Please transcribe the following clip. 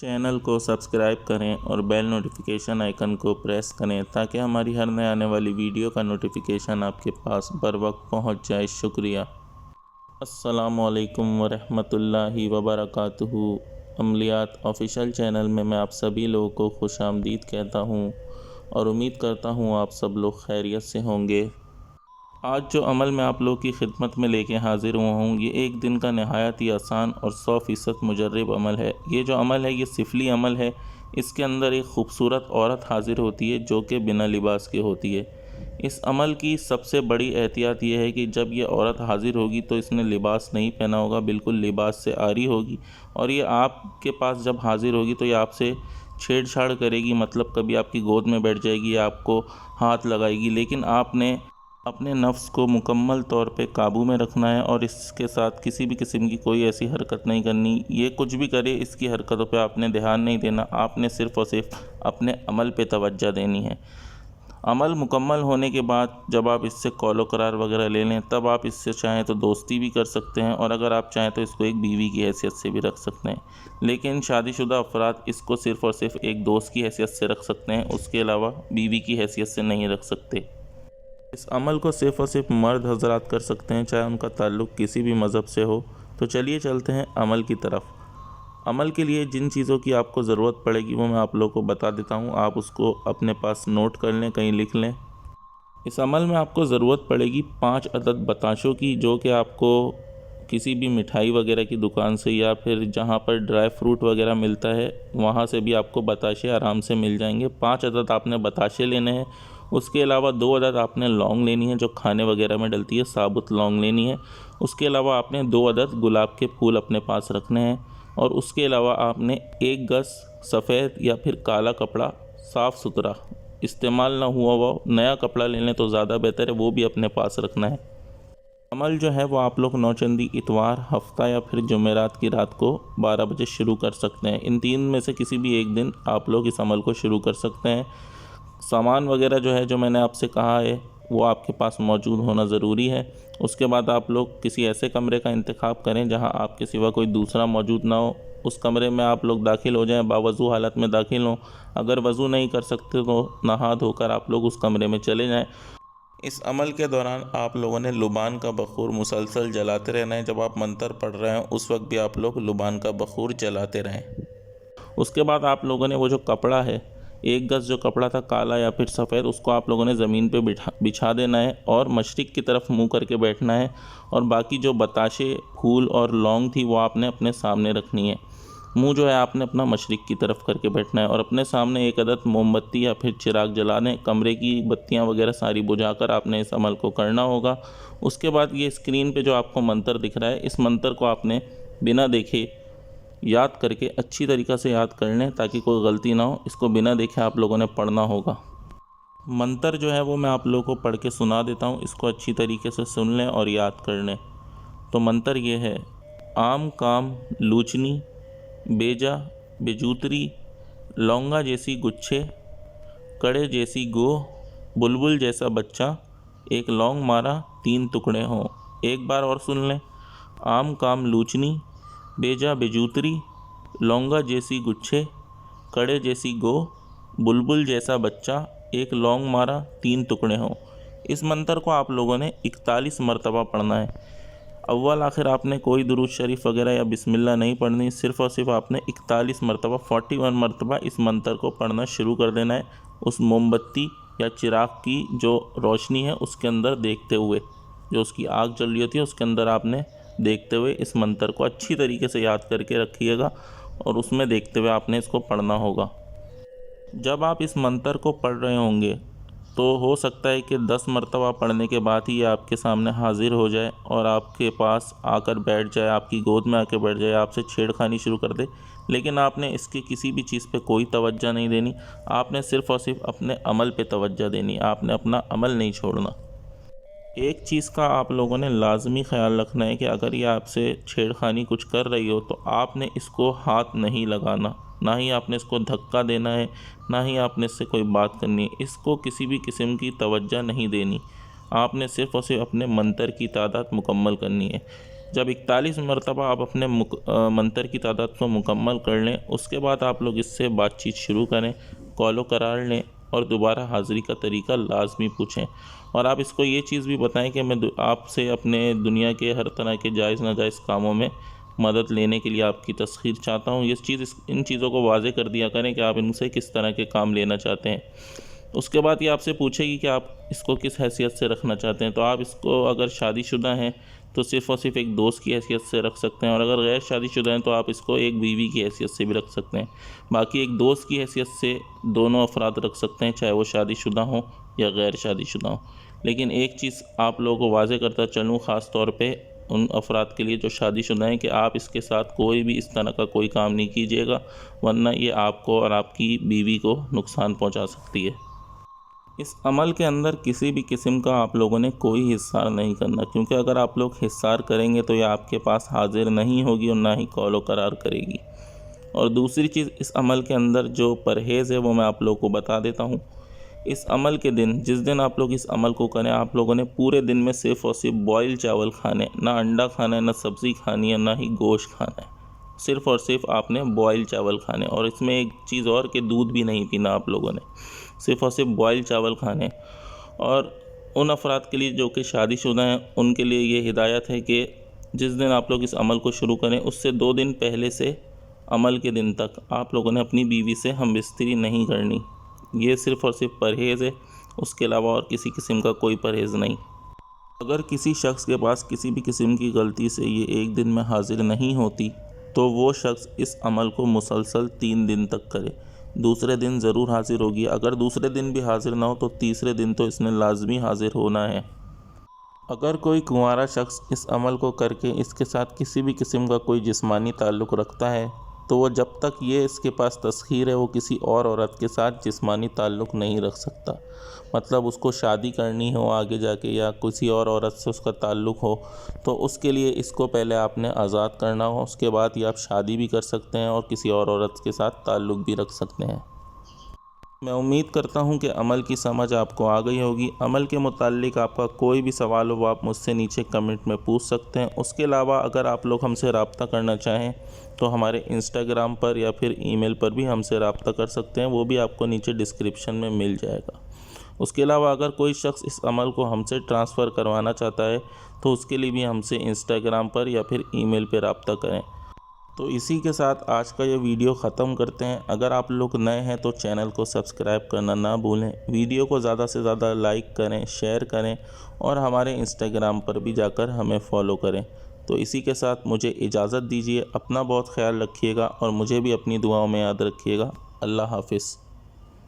Channel کو subscribe کریں اور بیل نوٹیفیکیشن آئیکن کو پریس کریں تاکہ ہماری ہر نئے آنے والی ویڈیو کا نوٹیفیکیشن آپ کے پاس بر وقت پہنچ جائے۔ شکریہ۔ السلام علیکم ورحمۃ اللہ وبرکاتہ۔ عملیات آفیشیل چینل میں آپ سبھی لوگوں کو خوش آمدید کہتا ہوں اور امید کرتا ہوں آپ سب لوگ خیریت سے ہوں گے۔ آج جو عمل میں آپ لوگوں کی خدمت میں لے کے حاضر ہوا ہوں، یہ ایک دن کا نہایت ہی آسان اور 100% مجرب عمل ہے۔ یہ جو عمل ہے یہ سفلی عمل ہے۔ اس کے اندر ایک خوبصورت عورت حاضر ہوتی ہے جو کہ بنا لباس کی ہوتی ہے۔ اس عمل کی سب سے بڑی احتیاط یہ ہے کہ جب یہ عورت حاضر ہوگی تو اس نے لباس نہیں پہنا ہوگا، بالکل لباس سے عاری ہوگی، اور یہ آپ کے پاس جب حاضر ہوگی تو یہ آپ سے چھیڑ چھاڑ کرے گی، مطلب کبھی آپ کی گود میں بیٹھ جائے گی یا آپ کو ہاتھ لگائے گی، لیکن آپ نے اپنے نفس کو مکمل طور پہ قابو میں رکھنا ہے اور اس کے ساتھ کسی بھی قسم کی کوئی ایسی حرکت نہیں کرنی۔ یہ کچھ بھی کرے اس کی حرکتوں پہ آپ نے دھیان نہیں دینا، آپ نے صرف اور صرف اپنے عمل پہ توجہ دینی ہے۔ عمل مکمل ہونے کے بعد جب آپ اس سے قول و قرار وغیرہ لے لیں تب آپ اس سے چاہیں تو دوستی بھی کر سکتے ہیں، اور اگر آپ چاہیں تو اس کو ایک بیوی کی حیثیت سے بھی رکھ سکتے ہیں، لیکن شادی شدہ افراد اس کو صرف اور صرف ایک دوست کی حیثیت سے رکھ سکتے ہیں، اس کے علاوہ بیوی کی حیثیت سے نہیں رکھ سکتے۔ اس عمل کو صرف اور صرف مرد حضرات کر سکتے ہیں، چاہے ان کا تعلق کسی بھی مذہب سے ہو۔ تو چلیے چلتے ہیں عمل کی طرف۔ عمل کے لیے جن چیزوں کی آپ کو ضرورت پڑے گی وہ میں آپ لوگوں کو بتا دیتا ہوں، آپ اس کو اپنے پاس نوٹ کر لیں، کہیں لکھ لیں۔ اس عمل میں آپ کو ضرورت پڑے گی 5 عدد بتاشوں کی، جو کہ آپ کو کسی بھی مٹھائی وغیرہ کی دکان سے یا پھر جہاں پر ڈرائی فروٹ وغیرہ ملتا ہے وہاں سے بھی آپ کو بتاشے آرام سے مل جائیں گے۔ 5 عدد آپ نے بتاشے لینے ہیں۔ اس کے علاوہ 2 عدد آپ نے لونگ لینی ہے جو کھانے وغیرہ میں ڈلتی ہے، ثابت لونگ لینی ہے۔ اس کے علاوہ آپ نے 2 عدد گلاب کے پھول اپنے پاس رکھنے ہیں، اور اس کے علاوہ آپ نے 1 گز سفید یا پھر کالا کپڑا صاف ستھرا، استعمال نہ ہوا وہ نیا کپڑا لے لیں تو زیادہ بہتر ہے، وہ بھی اپنے پاس رکھنا ہے۔ عمل جو ہے وہ آپ لوگ نوچندی اتوار، ہفتہ یا پھر جمعرات کی رات کو 12 بجے شروع کر سکتے ہیں۔ ان 3 میں سے کسی بھی ایک دن آپ لوگ اس عمل کو شروع کر سکتے ہیں۔ سامان وغیرہ جو ہے جو میں نے آپ سے کہا ہے وہ آپ کے پاس موجود ہونا ضروری ہے۔ اس کے بعد آپ لوگ کسی ایسے کمرے کا انتخاب کریں جہاں آپ کے سوا کوئی دوسرا موجود نہ ہو، اس کمرے میں آپ لوگ داخل ہو جائیں، باوضو حالت میں داخل ہوں۔ اگر وضو نہیں کر سکتے تو نہا دھو کر آپ لوگ اس کمرے میں چلے جائیں۔ اس عمل کے دوران آپ لوگوں نے لبان کا بخور مسلسل جلاتے رہنا ہے۔ جب آپ منتر پڑھ رہے ہیں اس وقت بھی آپ لوگ لبان کا بخور جلاتے رہیں۔ اس کے بعد آپ لوگوں نے وہ جو کپڑا ہے، 1 گز جو کپڑا تھا کالا یا پھر سفید، اس کو آپ لوگوں نے زمین پہ بچھا دینا ہے اور مشرق کی طرف منہ کر کے بیٹھنا ہے، اور باقی جو بتاشے، پھول اور لونگ تھی وہ آپ نے اپنے سامنے رکھنی ہے۔ منہ جو ہے آپ نے اپنا مشرق کی طرف کر کے بیٹھنا ہے، اور اپنے سامنے 1 عدد موم بتی یا پھر چراغ جلا دیں۔ کمرے کی بتیاں وغیرہ ساری بجھا کر آپ نے اس عمل کو کرنا ہوگا۔ اس کے بعد یہ اسکرین پہ جو آپ کو منتر دکھ رہا ہے، اس منتر کو آپ نے بنا دیکھے یاد کر کے اچھی طریقہ سے یاد کر لیں تاکہ کوئی غلطی نہ ہو۔ اس کو بنا دیکھے آپ لوگوں نے پڑھنا ہوگا۔ منتر جو ہے وہ میں آپ لوگوں کو پڑھ کے سنا دیتا ہوں، اس کو اچھی طریقے سے سن لیں اور یاد کر لیں۔ تو منتر یہ ہے: عام کام لوچنی، بیجا بجوتری، لونگا جیسی گچھے، کڑے جیسی گو، بلبل جیسا بچہ، 1 لونگ مارا 3 ٹکڑے ہوں۔ ایک بار اور سن لیں: عام کام لوچنی، بیجا بجوتری، لونگا جیسی گچھے، کڑے جیسی گو، بلبل جیسا بچہ، 1 لونگ مارا 3 ٹکڑے ہوں۔ اس منتر کو آپ لوگوں نے 41 مرتبہ پڑھنا ہے۔ اول آخر آپ نے کوئی درود شریف وغیرہ یا بسم اللہ نہیں پڑھنی، صرف اور صرف آپ نے 41 مرتبہ 41 مرتبہ اس منتر کو پڑھنا شروع کر دینا ہے، اس موم بتی یا چراغ کی جو روشنی ہے اس کے اندر دیکھتے ہوئے، جو اس کی آگ جل رہی ہوتی ہے اس کے اندر آپ نے دیکھتے ہوئے اس منتر کو اچھی طریقے سے یاد کر کے رکھیے گا، اور اس میں دیکھتے ہوئے آپ نے اس کو پڑھنا ہوگا۔ جب آپ اس منتر کو پڑھ رہے ہوں گے تو ہو سکتا ہے کہ 10 مرتبہ پڑھنے کے بعد ہی یہ آپ کے سامنے حاضر ہو جائے اور آپ کے پاس آ کر بیٹھ جائے، آپ کی گود میں آ کے بیٹھ جائے، آپ سے چھیڑ خانی شروع کر دے، لیکن آپ نے اس کی کسی بھی چیز پہ کوئی توجہ نہیں دینی۔ آپ نے صرف اور صرف اپنے عمل پہ توجہ دینی، آپ نے اپنا عمل نہیں چھوڑنا۔ ایک چیز کا آپ لوگوں نے لازمی خیال رکھنا ہے کہ اگر یہ آپ سے چھیڑ خانی کچھ کر رہی ہو تو آپ نے اس کو ہاتھ نہیں لگانا، نہ ہی آپ نے اس کو دھکا دینا ہے، نہ ہی آپ نے اس سے کوئی بات کرنی ہے، اس کو کسی بھی قسم کی توجہ نہیں دینی۔ آپ نے صرف اور صرف اپنے منتر کی تعداد مکمل کرنی ہے۔ جب 41 مرتبہ آپ اپنے منتر کی تعداد کو مکمل کر لیں، اس کے بعد آپ لوگ اس سے بات چیت شروع کریں، کال و قرار لیں اور دوبارہ حاضری کا طریقہ لازمی پوچھیں، اور آپ اس کو یہ چیز بھی بتائیں کہ میں آپ سے اپنے دنیا کے ہر طرح کے جائز ناجائز کاموں میں مدد لینے کے لیے آپ کی تسخیر چاہتا ہوں۔ ان چیزوں کو واضح کر دیا کریں کہ آپ ان سے کس طرح کے کام لینا چاہتے ہیں۔ اس کے بعد یہ آپ سے پوچھے گی کہ آپ اس کو کس حیثیت سے رکھنا چاہتے ہیں، تو آپ اس کو اگر شادی شدہ ہیں تو صرف اور صرف ایک دوست کی حیثیت سے رکھ سکتے ہیں، اور اگر غیر شادی شدہ ہیں تو آپ اس کو ایک بیوی کی حیثیت سے بھی رکھ سکتے ہیں۔ باقی ایک دوست کی حیثیت سے دونوں افراد رکھ سکتے ہیں، چاہے وہ شادی شدہ ہوں یا غیر شادی شدہ ہوں۔ لیکن ایک چیز آپ لوگوں کو واضح کرتا چلوں، خاص طور پہ ان افراد کے لیے جو شادی شدہ ہیں، کہ آپ اس کے ساتھ کوئی بھی اس طرح کا کوئی کام نہیں کیجیے گا، ورنہ یہ آپ کو اور آپ کی بیوی کو نقصان پہنچا سکتی ہے۔ اس عمل کے اندر کسی بھی قسم کا آپ لوگوں نے کوئی حصار نہیں کرنا، کیونکہ اگر آپ لوگ حصار کریں گے تو یہ آپ کے پاس حاضر نہیں ہوگی اور نہ ہی کال و قرار کرے گی۔ اور دوسری چیز، اس عمل کے اندر جو پرہیز ہے وہ میں آپ لوگوں کو بتا دیتا ہوں۔ اس عمل کے دن، جس دن آپ لوگ اس عمل کو کریں، آپ لوگوں نے پورے دن میں صرف اور صرف بوائل چاول کھانے، نہ انڈا کھانا ہے، نہ سبزی کھانی ہے، نہ ہی گوشت کھانا ہے۔ صرف اور صرف آپ نے بوائل چاول کھانے، اور اس میں ایک چیز اور کہ دودھ بھی نہیں پینا آپ لوگوں نے، صرف اور صرف بوائل چاول کھانے۔ اور ان افراد کے لیے جو کہ شادی شدہ ہیں، ان کے لیے یہ ہدایت ہے کہ جس دن آپ لوگ اس عمل کو شروع کریں، اس سے 2 دن پہلے سے عمل کے دن تک آپ لوگوں نے اپنی بیوی سے ہم بستری نہیں کرنی۔ یہ صرف اور صرف پرہیز ہے، اس کے علاوہ اور کسی قسم کا کوئی پرہیز نہیں۔ اگر کسی شخص کے پاس کسی بھی قسم کی غلطی سے یہ 1 دن میں حاضر نہیں ہوتی، تو وہ شخص اس عمل کو مسلسل 3 دن تک کرے۔ دوسرے دن ضرور حاضر ہوگی، اگر دوسرے دن بھی حاضر نہ ہو تو تیسرے دن تو اس نے لازمی حاضر ہونا ہے۔ اگر کوئی کنوارا شخص اس عمل کو کر کے اس کے ساتھ کسی بھی قسم کا کوئی جسمانی تعلق رکھتا ہے، تو وہ جب تک یہ اس کے پاس تسخیر ہے، وہ کسی اور عورت کے ساتھ جسمانی تعلق نہیں رکھ سکتا۔ مطلب اس کو شادی کرنی ہو آگے جا کے، یا کسی اور عورت سے اس کا تعلق ہو، تو اس کے لیے اس کو پہلے آپ نے آزاد کرنا ہو، اس کے بعد یہ آپ شادی بھی کر سکتے ہیں اور کسی اور عورت کے ساتھ تعلق بھی رکھ سکتے ہیں۔ میں امید کرتا ہوں کہ عمل کی سمجھ آپ کو آ گئی ہوگی۔ عمل کے متعلق آپ کا کوئی بھی سوال ہو، وہ آپ مجھ سے نیچے کمنٹ میں پوچھ سکتے ہیں۔ اس کے علاوہ اگر آپ لوگ ہم سے رابطہ کرنا چاہیں تو ہمارے انسٹاگرام پر یا پھر ای میل پر بھی ہم سے رابطہ کر سکتے ہیں، وہ بھی آپ کو نیچے ڈسکرپشن میں مل جائے گا۔ اس کے علاوہ اگر کوئی شخص اس عمل کو ہم سے ٹرانسفر کروانا چاہتا ہے تو اس کے لیے بھی ہم سے انسٹاگرام پر یا پھر ای میل پہ رابطہ کریں۔ تو اسی کے ساتھ آج کا یہ ویڈیو ختم کرتے ہیں۔ اگر آپ لوگ نئے ہیں تو چینل کو سبسکرائب کرنا نہ بھولیں، ویڈیو کو زیادہ سے زیادہ لائک کریں، شیئر کریں، اور ہمارے انسٹاگرام پر بھی جا کر ہمیں فالو کریں۔ تو اسی کے ساتھ مجھے اجازت دیجیے، اپنا بہت خیال رکھیے گا اور مجھے بھی اپنی دعاؤں میں یاد رکھیے گا۔ اللہ حافظ۔